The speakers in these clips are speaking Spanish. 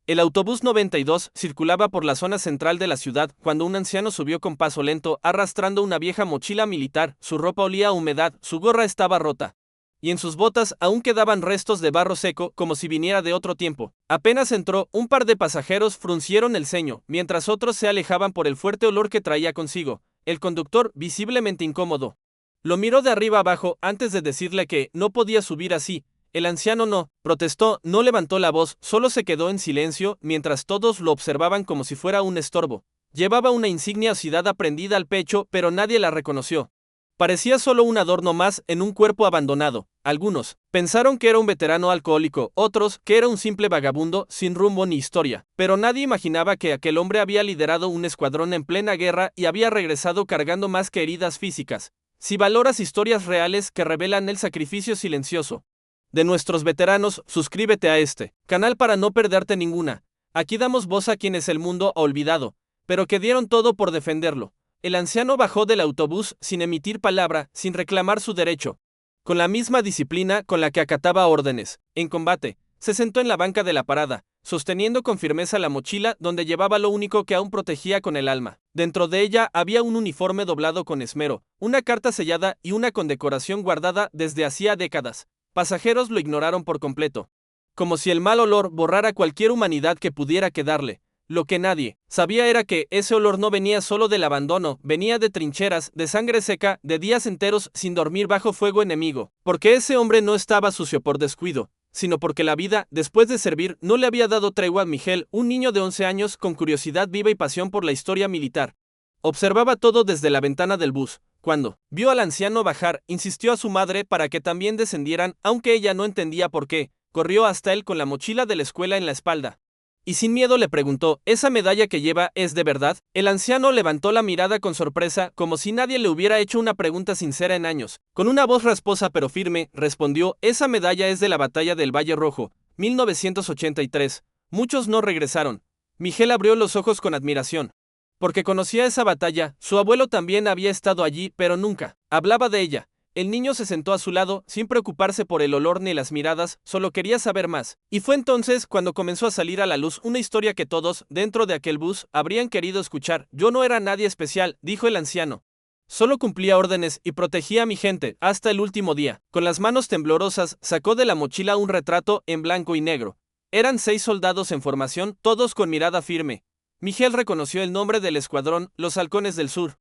El autobús 92 circulaba por la zona central de la ciudad cuando un anciano subió con paso lento, arrastrando una vieja mochila militar. Su ropa olía a humedad, su gorra estaba rota, y en sus botas aún quedaban restos de barro seco, como si viniera de otro tiempo. Apenas entró, un par de pasajeros fruncieron el ceño, mientras otros se alejaban por el fuerte olor que traía consigo. El conductor, visiblemente incómodo, lo miró de arriba abajo antes de decirle que no podía subir así. El anciano no protestó, no levantó la voz, solo se quedó en silencio mientras todos lo observaban como si fuera un estorbo. Llevaba una insignia oxidada prendida al pecho, pero nadie la reconoció. Parecía solo un adorno más en un cuerpo abandonado. Algunos pensaron que era un veterano alcohólico, otros que era un simple vagabundo sin rumbo ni historia. Pero nadie imaginaba que aquel hombre había liderado un escuadrón en plena guerra y había regresado cargando más que heridas físicas. Si valoras historias reales que revelan el sacrificio silencioso de nuestros veteranos, suscríbete a este canal para no perderte ninguna. Aquí damos voz a quienes el mundo ha olvidado, pero que dieron todo por defenderlo. El anciano bajó del autobús sin emitir palabra, sin reclamar su derecho. Con la misma disciplina con la que acataba órdenes en combate, se sentó en la banca de la parada, sosteniendo con firmeza la mochila donde llevaba lo único que aún protegía con el alma. Dentro de ella había un uniforme doblado con esmero, una carta sellada y una condecoración guardada desde hacía décadas. Pasajeros lo ignoraron por completo, como si el mal olor borrara cualquier humanidad que pudiera quedarle. Lo que nadie sabía era que ese olor no venía solo del abandono, venía de trincheras, de sangre seca, de días enteros sin dormir bajo fuego enemigo, porque ese hombre no estaba sucio por descuido, sino porque la vida, después de servir, no le había dado tregua a Miguel, un niño de 11 años con curiosidad viva y pasión por la historia militar. Observaba todo desde la ventana del bus. Cuando vio al anciano bajar, insistió a su madre para que también descendieran, aunque ella no entendía por qué. Corrió hasta él con la mochila de la escuela en la espalda y sin miedo le preguntó: ¿esa medalla que lleva es de verdad? El anciano levantó la mirada con sorpresa, como si nadie le hubiera hecho una pregunta sincera en años. Con una voz rasposa pero firme, respondió: esa medalla es de la batalla del Valle Rojo, 1983. Muchos no regresaron. Miguel abrió los ojos con admiración, porque conocía esa batalla. Su abuelo también había estado allí, pero nunca hablaba de ella. El niño se sentó a su lado, sin preocuparse por el olor ni las miradas, solo quería saber más. Y fue entonces cuando comenzó a salir a la luz una historia que todos, dentro de aquel bus, habrían querido escuchar. Yo no era nadie especial, dijo el anciano. Solo cumplía órdenes y protegía a mi gente, hasta el último día. Con las manos temblorosas, sacó de la mochila un retrato en blanco y negro. Eran 6 soldados en formación, todos con mirada firme. Miguel reconoció el nombre del escuadrón, los Halcones del Sur.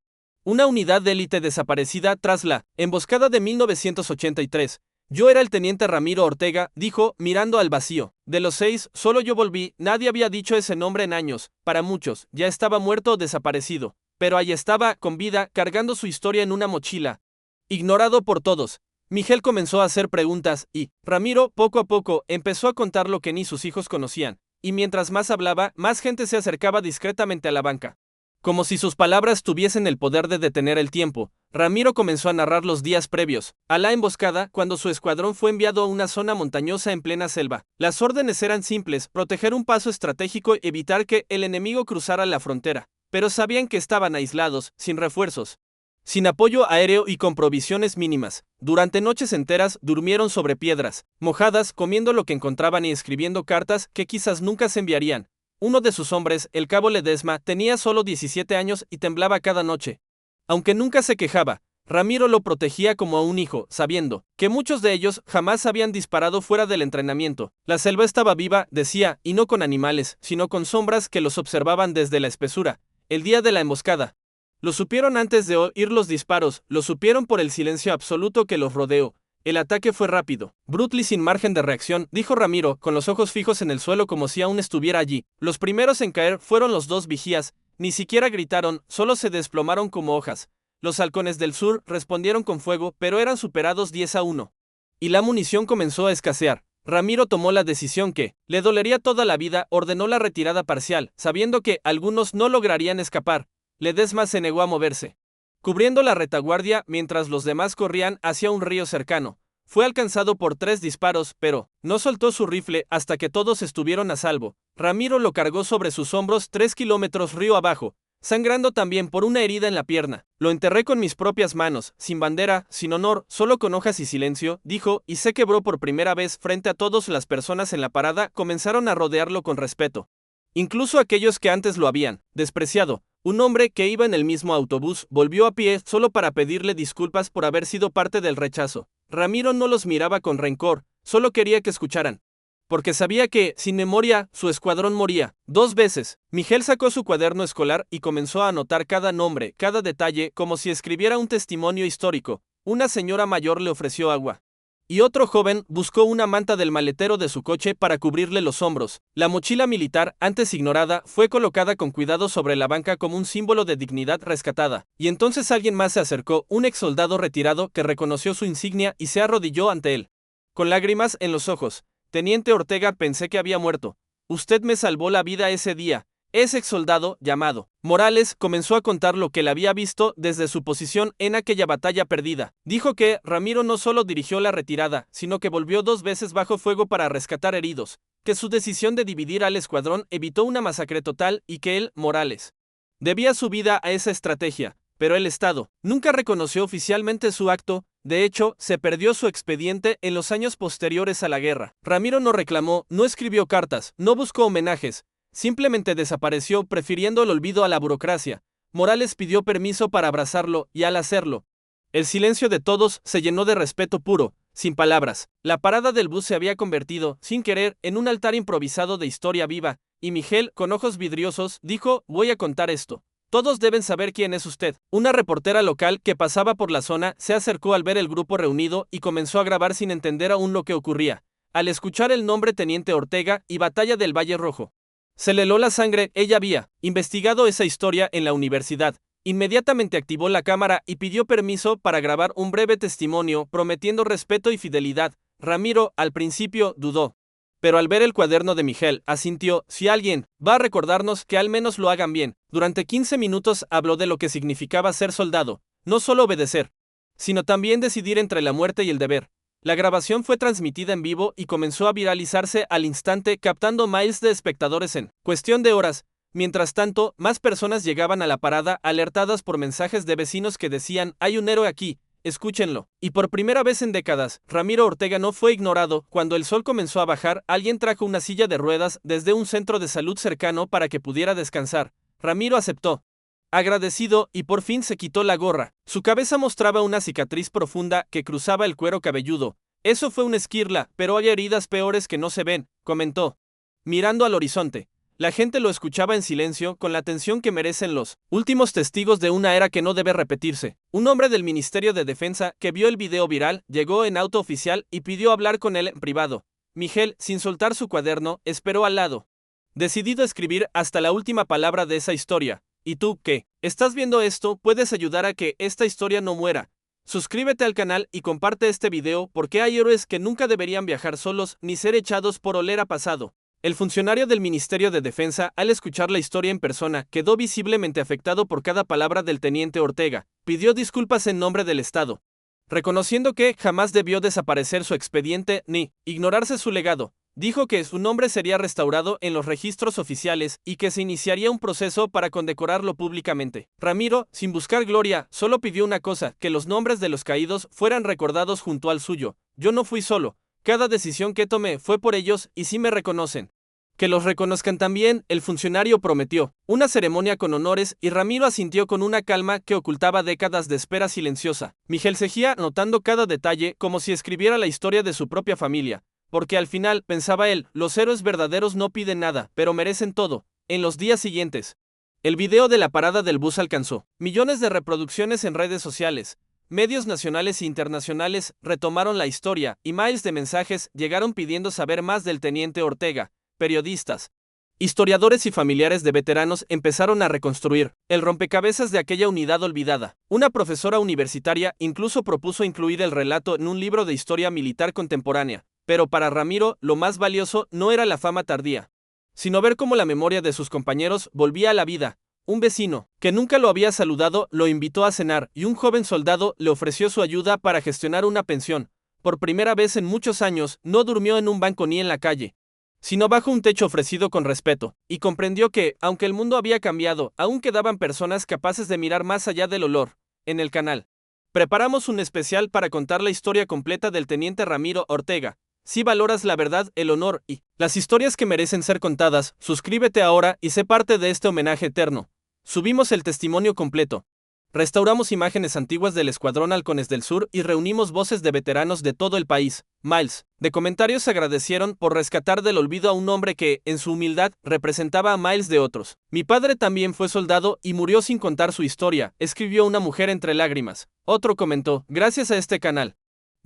Una unidad de élite desaparecida tras la emboscada de 1983. Yo era el teniente Ramiro Ortega, dijo, mirando al vacío. De los 6, solo yo volví, nadie había dicho ese nombre en años. Para muchos, ya estaba muerto o desaparecido. Pero ahí estaba, con vida, cargando su historia en una mochila. Ignorado por todos. Miguel comenzó a hacer preguntas y Ramiro, poco a poco, empezó a contar lo que ni sus hijos conocían. Y mientras más hablaba, más gente se acercaba discretamente a la banca. Como si sus palabras tuviesen el poder de detener el tiempo, Ramiro comenzó a narrar los días previos a la emboscada, cuando su escuadrón fue enviado a una zona montañosa en plena selva. Las órdenes eran simples: proteger un paso estratégico y evitar que el enemigo cruzara la frontera. Pero sabían que estaban aislados, sin refuerzos, sin apoyo aéreo y con provisiones mínimas. Durante noches enteras durmieron sobre piedras mojadas, comiendo lo que encontraban y escribiendo cartas que quizás nunca se enviarían. Uno de sus hombres, el cabo Ledesma, tenía solo 17 años y temblaba cada noche. Aunque nunca se quejaba, Ramiro lo protegía como a un hijo, sabiendo que muchos de ellos jamás habían disparado fuera del entrenamiento. La selva estaba viva, decía, y no con animales, sino con sombras que los observaban desde la espesura. El día de la emboscada. Lo supieron antes de oír los disparos, lo supieron por el silencio absoluto que los rodeó. El ataque fue rápido, brutal y sin margen de reacción, dijo Ramiro, con los ojos fijos en el suelo como si aún estuviera allí. Los primeros en caer fueron los 2 vigías, ni siquiera gritaron, solo se desplomaron como hojas. Los Halcones del Sur respondieron con fuego, pero eran superados 10-1. Y la munición comenzó a escasear. Ramiro tomó la decisión que le dolería toda la vida, ordenó la retirada parcial, sabiendo que algunos no lograrían escapar. Ledesma se negó a moverse, cubriendo la retaguardia mientras los demás corrían hacia un río cercano. Fue alcanzado por 3 disparos, pero no soltó su rifle hasta que todos estuvieron a salvo. Ramiro lo cargó sobre sus hombros 3 kilómetros río abajo, sangrando también por una herida en la pierna. Lo enterré con mis propias manos, sin bandera, sin honor, solo con hojas y silencio, dijo, y se quebró por primera vez frente a todas las personas en la parada. Comenzaron a rodearlo con respeto. Incluso aquellos que antes lo habían despreciado. Un hombre que iba en el mismo autobús volvió a pie solo para pedirle disculpas por haber sido parte del rechazo. Ramiro no los miraba con rencor, solo quería que escucharan. Porque sabía que, sin memoria, su escuadrón moría. 2 veces. Miguel sacó su cuaderno escolar y comenzó a anotar cada nombre, cada detalle, como si escribiera un testimonio histórico. Una señora mayor le ofreció agua. Y otro joven buscó una manta del maletero de su coche para cubrirle los hombros. La mochila militar, antes ignorada, fue colocada con cuidado sobre la banca como un símbolo de dignidad rescatada. Y entonces alguien más se acercó, un ex soldado retirado que reconoció su insignia y se arrodilló ante él. Con lágrimas en los ojos. Teniente Ortega, pensé que había muerto. Usted me salvó la vida ese día. Ese ex soldado, llamado Morales, comenzó a contar lo que le había visto desde su posición en aquella batalla perdida. Dijo que Ramiro no solo dirigió la retirada, sino que volvió 2 veces bajo fuego para rescatar heridos, que su decisión de dividir al escuadrón evitó una masacre total y que él, Morales, debía su vida a esa estrategia. Pero el Estado nunca reconoció oficialmente su acto. De hecho, se perdió su expediente en los años posteriores a la guerra. Ramiro no reclamó, no escribió cartas, no buscó homenajes. Simplemente desapareció, prefiriendo el olvido a la burocracia. Morales pidió permiso para abrazarlo, y al hacerlo, el silencio de todos se llenó de respeto puro, sin palabras. La parada del bus se había convertido, sin querer, en un altar improvisado de historia viva, y Miguel, con ojos vidriosos, dijo: voy a contar esto. Todos deben saber quién es usted. Una reportera local que pasaba por la zona se acercó al ver el grupo reunido y comenzó a grabar sin entender aún lo que ocurría. Al escuchar el nombre Teniente Ortega y Batalla del Valle Rojo, se le heló la sangre. Ella había investigado esa historia en la universidad. Inmediatamente activó la cámara y pidió permiso para grabar un breve testimonio, prometiendo respeto y fidelidad. Ramiro, al principio, dudó. Pero al ver el cuaderno de Miguel, asintió: si alguien va a recordarnos, que al menos lo hagan bien. Durante 15 minutos habló de lo que significaba ser soldado, no solo obedecer, sino también decidir entre la muerte y el deber. La grabación fue transmitida en vivo y comenzó a viralizarse al instante, captando miles de espectadores en cuestión de horas. Mientras tanto, más personas llegaban a la parada, alertadas por mensajes de vecinos que decían: hay un héroe aquí, escúchenlo. Y por primera vez en décadas, Ramiro Ortega no fue ignorado. Cuando el sol comenzó a bajar, alguien trajo una silla de ruedas desde un centro de salud cercano para que pudiera descansar. Ramiro aceptó, agradecido, y por fin se quitó la gorra. Su cabeza mostraba una cicatriz profunda que cruzaba el cuero cabelludo. Eso fue una esquirla, pero hay heridas peores que no se ven, comentó, mirando al horizonte. La gente lo escuchaba en silencio, con la atención que merecen los últimos testigos de una era que no debe repetirse. Un hombre del Ministerio de Defensa, que vio el video viral, llegó en auto oficial y pidió hablar con él en privado. Miguel, sin soltar su cuaderno, esperó al lado, decidido a escribir hasta la última palabra de esa historia. ¿Y tú, qué? ¿Estás viendo esto? Puedes ayudar a que esta historia no muera. Suscríbete al canal y comparte este video, porque hay héroes que nunca deberían viajar solos ni ser echados por oler a pasado. El funcionario del Ministerio de Defensa, al escuchar la historia en persona, quedó visiblemente afectado por cada palabra del teniente Ortega. Pidió disculpas en nombre del Estado, reconociendo que jamás debió desaparecer su expediente ni ignorarse su legado. Dijo que su nombre sería restaurado en los registros oficiales y que se iniciaría un proceso para condecorarlo públicamente. Ramiro, sin buscar gloria, solo pidió una cosa: que los nombres de los caídos fueran recordados junto al suyo. Yo no fui solo. Cada decisión que tomé fue por ellos, y sí me reconocen. Que los reconozcan también, el funcionario prometió. Una ceremonia con honores, y Ramiro asintió con una calma que ocultaba décadas de espera silenciosa. Miguel seguía anotando cada detalle como si escribiera la historia de su propia familia. Porque al final, pensaba él, los héroes verdaderos no piden nada, pero merecen todo. En los días siguientes, el video de la parada del bus alcanzó millones de reproducciones en redes sociales. Medios nacionales e internacionales retomaron la historia, y miles de mensajes llegaron pidiendo saber más del teniente Ortega. Periodistas, historiadores y familiares de veteranos empezaron a reconstruir el rompecabezas de aquella unidad olvidada. Una profesora universitaria incluso propuso incluir el relato en un libro de historia militar contemporánea. Pero para Ramiro, lo más valioso no era la fama tardía, sino ver cómo la memoria de sus compañeros volvía a la vida. Un vecino, que nunca lo había saludado, lo invitó a cenar, y un joven soldado le ofreció su ayuda para gestionar una pensión. Por primera vez en muchos años, no durmió en un banco ni en la calle, sino bajo un techo ofrecido con respeto, y comprendió que, aunque el mundo había cambiado, aún quedaban personas capaces de mirar más allá del olor. En el canal preparamos un especial para contar la historia completa del teniente Ramiro Ortega. Si valoras la verdad, el honor y las historias que merecen ser contadas, suscríbete ahora y sé parte de este homenaje eterno. Subimos el testimonio completo. Restauramos imágenes antiguas del Escuadrón Halcones del Sur y reunimos voces de veteranos de todo el país. Miles de comentarios se agradecieron por rescatar del olvido a un hombre que, en su humildad, representaba a miles de otros. Mi padre también fue soldado y murió sin contar su historia, escribió una mujer entre lágrimas. Otro comentó, gracias a este canal.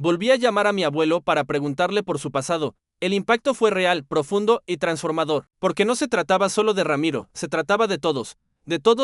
Volví a llamar a mi abuelo para preguntarle por su pasado. El impacto fue real, profundo y transformador, porque no se trataba solo de Ramiro, se trataba de todos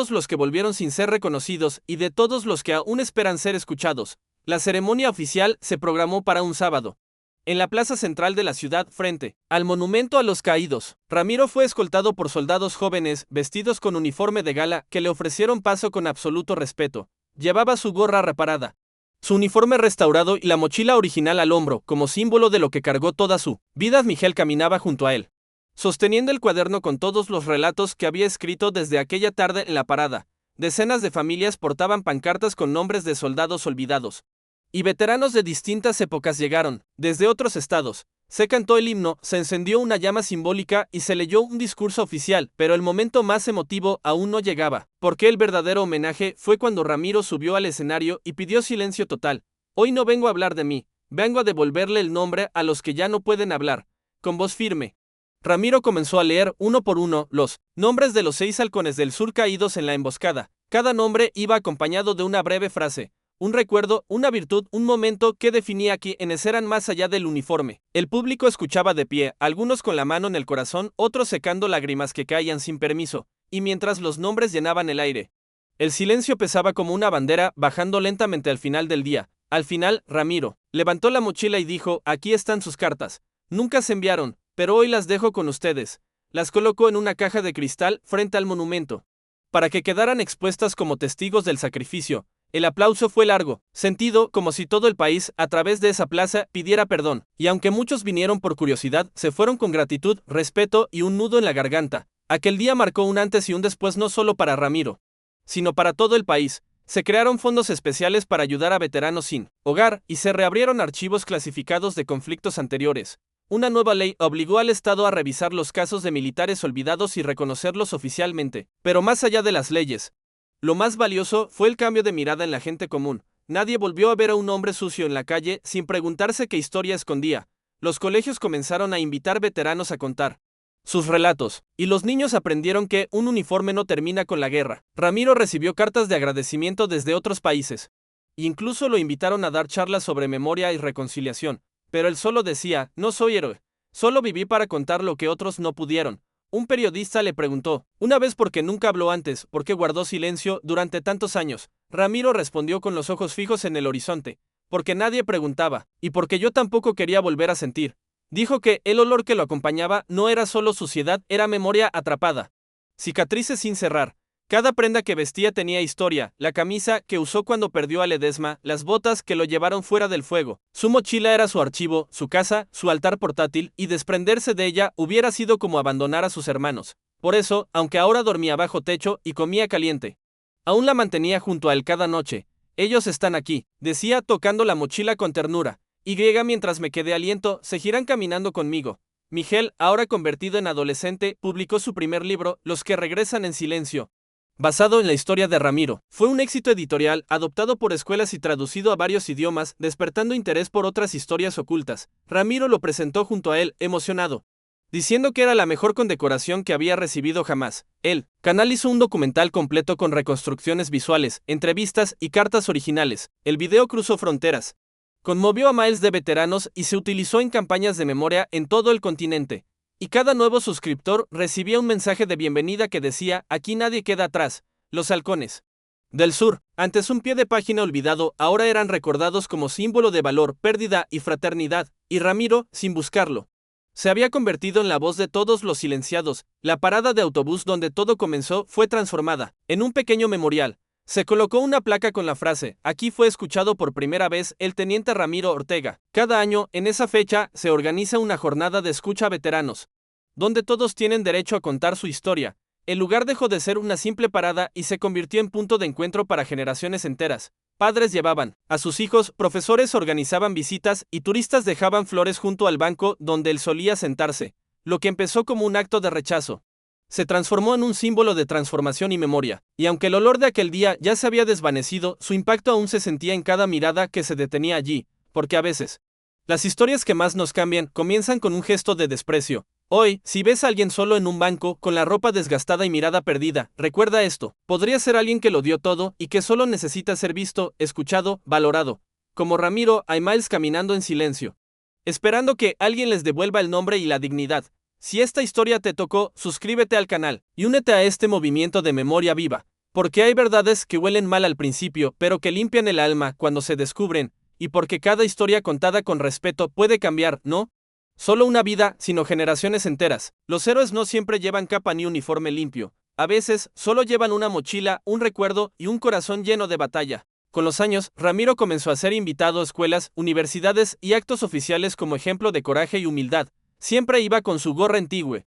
los que volvieron sin ser reconocidos y de todos los que aún esperan ser escuchados. La ceremonia oficial se programó para un sábado. En la plaza central de la ciudad, frente al monumento a los caídos, Ramiro fue escoltado por soldados jóvenes, vestidos con uniforme de gala, que le ofrecieron paso con absoluto respeto. Llevaba su gorra reparada, su uniforme restaurado y la mochila original al hombro, como símbolo de lo que cargó toda su vida. Miguel caminaba junto a él, sosteniendo el cuaderno con todos los relatos que había escrito desde aquella tarde en la parada. Decenas de familias portaban pancartas con nombres de soldados olvidados. Y veteranos de distintas épocas llegaron, desde otros estados. Se cantó el himno, se encendió una llama simbólica y se leyó un discurso oficial, pero el momento más emotivo aún no llegaba, porque el verdadero homenaje fue cuando Ramiro subió al escenario y pidió silencio total. Hoy no vengo a hablar de mí, vengo a devolverle el nombre a los que ya no pueden hablar. Con voz firme, Ramiro comenzó a leer uno por uno los nombres de los 6 halcones del sur caídos en la emboscada. Cada nombre iba acompañado de una breve frase, un recuerdo, una virtud, un momento que definía quiénes eran más allá del uniforme. El público escuchaba de pie, algunos con la mano en el corazón, otros secando lágrimas que caían sin permiso, y mientras los nombres llenaban el aire, el silencio pesaba como una bandera, bajando lentamente al final del día. Al final, Ramiro levantó la mochila y dijo, aquí están sus cartas. Nunca se enviaron, pero hoy las dejo con ustedes. Las colocó en una caja de cristal frente al monumento, para que quedaran expuestas como testigos del sacrificio. El aplauso fue largo, sentido, como si todo el país, a través de esa plaza, pidiera perdón, y aunque muchos vinieron por curiosidad, se fueron con gratitud, respeto y un nudo en la garganta. Aquel día marcó un antes y un después no solo para Ramiro, sino para todo el país. Se crearon fondos especiales para ayudar a veteranos sin hogar, y se reabrieron archivos clasificados de conflictos anteriores. Una nueva ley obligó al Estado a revisar los casos de militares olvidados y reconocerlos oficialmente. Pero más allá de las leyes, lo más valioso fue el cambio de mirada en la gente común. Nadie volvió a ver a un hombre sucio en la calle sin preguntarse qué historia escondía. Los colegios comenzaron a invitar veteranos a contar sus relatos, y los niños aprendieron que un uniforme no termina con la guerra. Ramiro recibió cartas de agradecimiento desde otros países. Incluso lo invitaron a dar charlas sobre memoria y reconciliación. Pero él solo decía, no soy héroe, solo viví para contar lo que otros no pudieron. Un periodista le preguntó, una vez por qué nunca habló antes, por qué guardó silencio durante tantos años. Ramiro respondió con los ojos fijos en el horizonte, porque nadie preguntaba, y porque yo tampoco quería volver a sentir. Dijo que el olor que lo acompañaba no era solo suciedad, era memoria atrapada. Cicatrices sin cerrar. Cada prenda que vestía tenía historia, la camisa que usó cuando perdió a Ledesma, las botas que lo llevaron fuera del fuego. Su mochila era su archivo, su casa, su altar portátil, y desprenderse de ella hubiera sido como abandonar a sus hermanos. Por eso, aunque ahora dormía bajo techo y comía caliente, aún la mantenía junto a él cada noche. Ellos están aquí, decía tocando la mochila con ternura. Y mientras me quedé aliento, seguirán caminando conmigo. Miguel, ahora convertido en adolescente, publicó su primer libro, Los que regresan en silencio, basado en la historia de Ramiro. Fue un éxito editorial, adoptado por escuelas y traducido a varios idiomas, despertando interés por otras historias ocultas. Ramiro lo presentó junto a él, emocionado, diciendo que era la mejor condecoración que había recibido jamás. El canal hizo un documental completo con reconstrucciones visuales, entrevistas y cartas originales. El video cruzó fronteras, conmovió a miles de veteranos y se utilizó en campañas de memoria en todo el continente. Y cada nuevo suscriptor recibía un mensaje de bienvenida que decía, aquí nadie queda atrás. Los halcones del sur, antes un pie de página olvidado, ahora eran recordados como símbolo de valor, pérdida y fraternidad, y Ramiro, sin buscarlo, se había convertido en la voz de todos los silenciados. La parada de autobús donde todo comenzó fue transformada en un pequeño memorial. Se colocó una placa con la frase, aquí fue escuchado por primera vez el teniente Ramiro Ortega. Cada año, en esa fecha, se organiza una jornada de escucha a veteranos, donde todos tienen derecho a contar su historia. El lugar dejó de ser una simple parada y se convirtió en punto de encuentro para generaciones enteras. Padres llevaban a sus hijos, profesores organizaban visitas y turistas dejaban flores junto al banco donde él solía sentarse. Lo que empezó como un acto de rechazo se transformó en un símbolo de transformación y memoria, y aunque el olor de aquel día ya se había desvanecido, su impacto aún se sentía en cada mirada que se detenía allí, porque a veces las historias que más nos cambian comienzan con un gesto de desprecio. Hoy, si ves a alguien solo en un banco, con la ropa desgastada y mirada perdida, recuerda esto: podría ser alguien que lo dio todo y que solo necesita ser visto, escuchado, valorado. Como Ramiro, hay miles caminando en silencio, esperando que alguien les devuelva el nombre y la dignidad. Si esta historia te tocó, suscríbete al canal y únete a este movimiento de memoria viva, porque hay verdades que huelen mal al principio, pero que limpian el alma cuando se descubren, y porque cada historia contada con respeto puede cambiar, ¿no? Solo una vida, sino generaciones enteras. Los héroes no siempre llevan capa ni uniforme limpio. A veces, solo llevan una mochila, un recuerdo y un corazón lleno de batalla. Con los años, Ramiro comenzó a ser invitado a escuelas, universidades y actos oficiales como ejemplo de coraje y humildad. Siempre iba con su gorra antigua,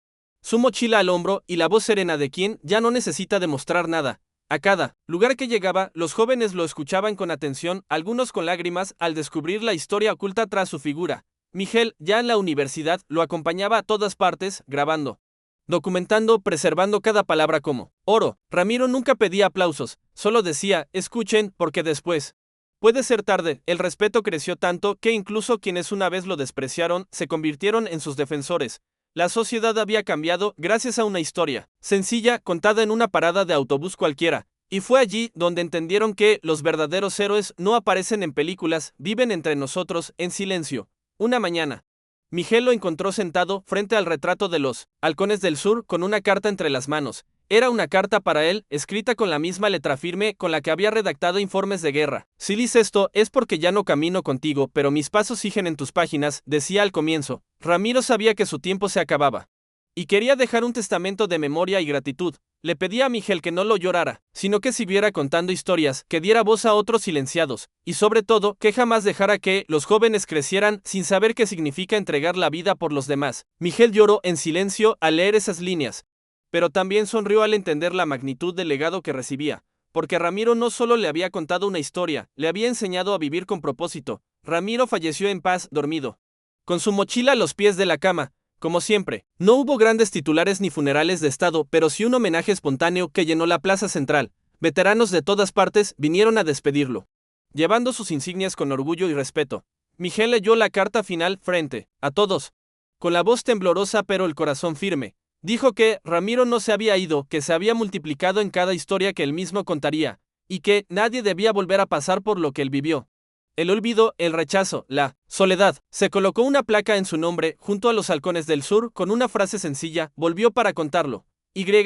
su mochila al hombro y la voz serena de quien ya no necesita demostrar nada. A cada lugar que llegaba, los jóvenes lo escuchaban con atención, algunos con lágrimas, al descubrir la historia oculta tras su figura. Miguel, ya en la universidad, lo acompañaba a todas partes, grabando, documentando, preservando cada palabra como oro. Ramiro nunca pedía aplausos, solo decía: escuchen, porque después puede ser tarde. El respeto creció tanto que incluso quienes una vez lo despreciaron se convirtieron en sus defensores. La sociedad había cambiado gracias a una historia sencilla contada en una parada de autobús cualquiera, y fue allí donde entendieron que los verdaderos héroes no aparecen en películas, viven entre nosotros, en silencio. Una mañana, Miguel lo encontró sentado frente al retrato de los halcones del sur con una carta entre las manos. Era una carta para él, escrita con la misma letra firme con la que había redactado informes de guerra. Si lees esto, es porque ya no camino contigo, pero mis pasos siguen en tus páginas, decía al comienzo. Ramiro sabía que su tiempo se acababa y quería dejar un testamento de memoria y gratitud. Le pedía a Miguel que no lo llorara, sino que siguiera contando historias, que diera voz a otros silenciados, y sobre todo, que jamás dejara que los jóvenes crecieran sin saber qué significa entregar la vida por los demás. Miguel lloró en silencio al leer esas líneas, pero también sonrió al entender la magnitud del legado que recibía, porque Ramiro no solo le había contado una historia, le había enseñado a vivir con propósito. Ramiro falleció en paz, dormido, con su mochila a los pies de la cama. Como siempre, no hubo grandes titulares ni funerales de estado, pero sí un homenaje espontáneo que llenó la plaza central. Veteranos de todas partes vinieron a despedirlo, llevando sus insignias con orgullo y respeto. Miguel leyó la carta final frente a todos, con la voz temblorosa pero el corazón firme. Dijo que Ramiro no se había ido, que se había multiplicado en cada historia que él mismo contaría, y que nadie debía volver a pasar por lo que él vivió. El olvido, el rechazo, la soledad. Se colocó una placa en su nombre junto a los halcones del sur con una frase sencilla: volvió para contarlo.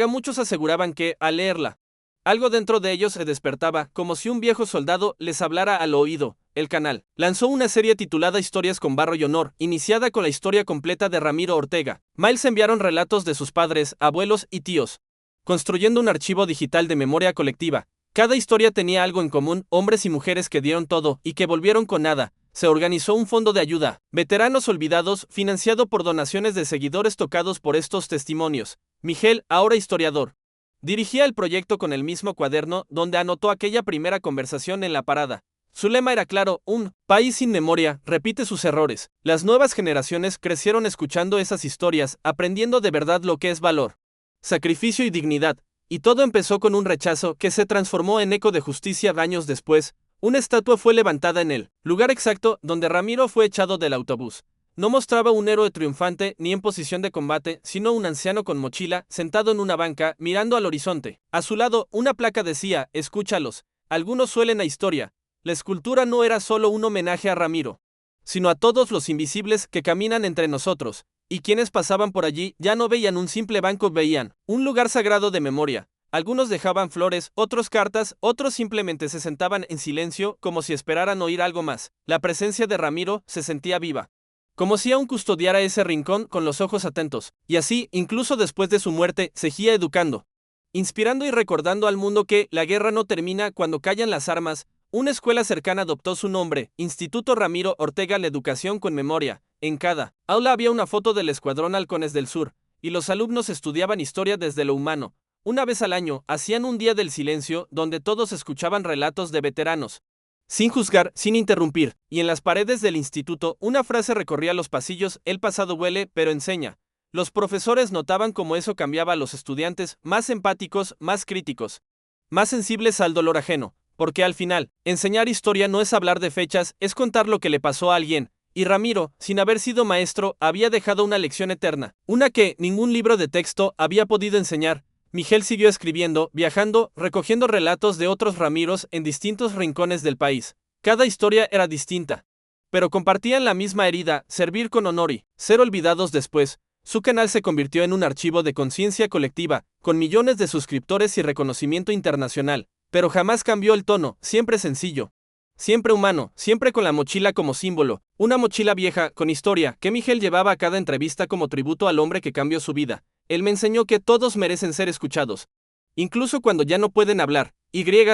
Muchos aseguraban que, al leerla, algo dentro de ellos se despertaba, como si un viejo soldado les hablara al oído. El canal lanzó una serie titulada Historias con Barro y Honor, iniciada con la historia completa de Ramiro Ortega. Miles enviaron relatos de sus padres, abuelos y tíos, construyendo un archivo digital de memoria colectiva. Cada historia tenía algo en común: hombres y mujeres que dieron todo y que volvieron con nada. Se organizó un fondo de ayuda, Veteranos Olvidados, financiado por donaciones de seguidores tocados por estos testimonios. Miguel, ahora historiador, dirigía el proyecto con el mismo cuaderno donde anotó aquella primera conversación en la parada. Su lema era claro: un país sin memoria repite sus errores. Las nuevas generaciones crecieron escuchando esas historias, aprendiendo de verdad lo que es valor, sacrificio y dignidad. Y todo empezó con un rechazo que se transformó en eco de justicia. Años después, una estatua fue levantada en el lugar exacto donde Ramiro fue echado del autobús. No mostraba un héroe triunfante ni en posición de combate, sino un anciano con mochila, sentado en una banca, mirando al horizonte. A su lado, una placa decía: escúchalos, algunos suelen la historia. La escultura no era solo un homenaje a Ramiro, sino a todos los invisibles que caminan entre nosotros. Y quienes pasaban por allí ya no veían un simple banco, veían un lugar sagrado de memoria. Algunos dejaban flores, otros cartas, otros simplemente se sentaban en silencio como si esperaran oír algo más. La presencia de Ramiro se sentía viva, como si aún custodiara ese rincón con los ojos atentos. Y así, incluso después de su muerte, seguía educando, inspirando y recordando al mundo que la guerra no termina cuando callan las armas. Una escuela cercana adoptó su nombre, Instituto Ramiro Ortega, la educación con memoria. En cada aula había una foto del Escuadrón Halcones del Sur, y los alumnos estudiaban historia desde lo humano. Una vez al año, hacían un día del silencio donde todos escuchaban relatos de veteranos, sin juzgar, sin interrumpir, y en las paredes del instituto una frase recorría los pasillos: el pasado huele, pero enseña. Los profesores notaban cómo eso cambiaba a los estudiantes, más empáticos, más críticos, más sensibles al dolor ajeno, porque al final, enseñar historia no es hablar de fechas, es contar lo que le pasó a alguien, y Ramiro, sin haber sido maestro, había dejado una lección eterna, una que ningún libro de texto había podido enseñar. Miguel siguió escribiendo, viajando, recogiendo relatos de otros Ramiros en distintos rincones del país. Cada historia era distinta, pero compartían la misma herida: servir con honor y ser olvidados después. Su canal se convirtió en un archivo de conciencia colectiva, con millones de suscriptores y reconocimiento internacional, pero jamás cambió el tono, siempre sencillo, siempre humano, siempre con la mochila como símbolo, una mochila vieja, con historia, que Miguel llevaba a cada entrevista como tributo al hombre que cambió su vida. Él me enseñó que todos merecen ser escuchados, incluso cuando ya no pueden hablar.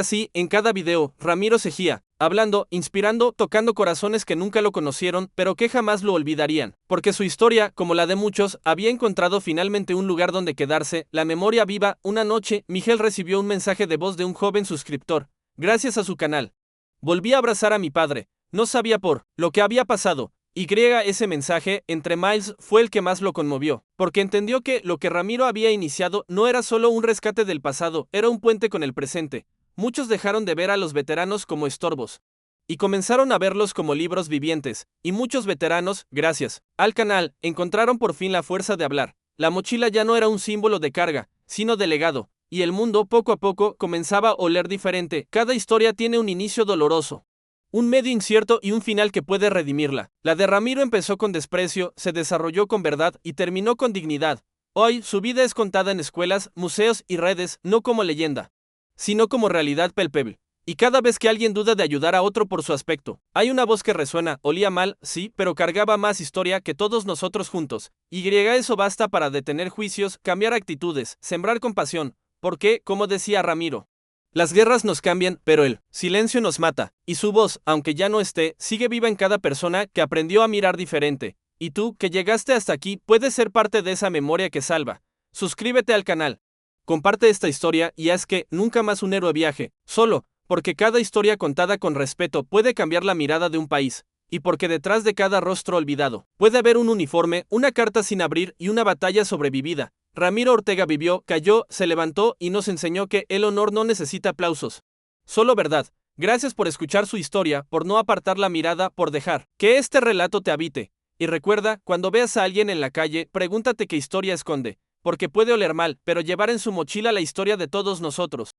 Sí, en cada video, Ramiro seguía hablando, inspirando, tocando corazones que nunca lo conocieron, pero que jamás lo olvidarían, porque su historia, como la de muchos, había encontrado finalmente un lugar donde quedarse, la memoria viva. Una noche, Miguel recibió un mensaje de voz de un joven suscriptor: gracias a su canal, volví a abrazar a mi padre. No sabía por lo que había pasado. Ese mensaje, entre Miles, fue el que más lo conmovió, porque entendió que lo que Ramiro había iniciado no era solo un rescate del pasado, era un puente con el presente. Muchos dejaron de ver a los veteranos como estorbos y comenzaron a verlos como libros vivientes, y muchos veteranos, gracias al canal, encontraron por fin la fuerza de hablar. La mochila ya no era un símbolo de carga, sino de legado, y el mundo poco a poco comenzaba a oler diferente. Cada historia tiene un inicio doloroso, un medio incierto y un final que puede redimirla. La de Ramiro empezó con desprecio, se desarrolló con verdad y terminó con dignidad. Hoy, su vida es contada en escuelas, museos y redes, no como leyenda, sino como realidad palpable. Y cada vez que alguien duda de ayudar a otro por su aspecto, hay una voz que resuena: olía mal, sí, pero cargaba más historia que todos nosotros juntos. Eso basta para detener juicios, cambiar actitudes, sembrar compasión. Porque, como decía Ramiro, las guerras nos cambian, pero el silencio nos mata, y su voz, aunque ya no esté, sigue viva en cada persona que aprendió a mirar diferente. Y tú, que llegaste hasta aquí, puedes ser parte de esa memoria que salva. Suscríbete al canal, comparte esta historia y haz que nunca más un héroe viaje solo, porque cada historia contada con respeto puede cambiar la mirada de un país, y porque detrás de cada rostro olvidado puede haber un uniforme, una carta sin abrir y una batalla sobrevivida. Ramiro Ortega vivió, cayó, se levantó y nos enseñó que el honor no necesita aplausos, solo verdad. Gracias por escuchar su historia, por no apartar la mirada, por dejar que este relato te habite. Y recuerda, cuando veas a alguien en la calle, pregúntate qué historia esconde, porque puede oler mal, pero llevar en su mochila la historia de todos nosotros.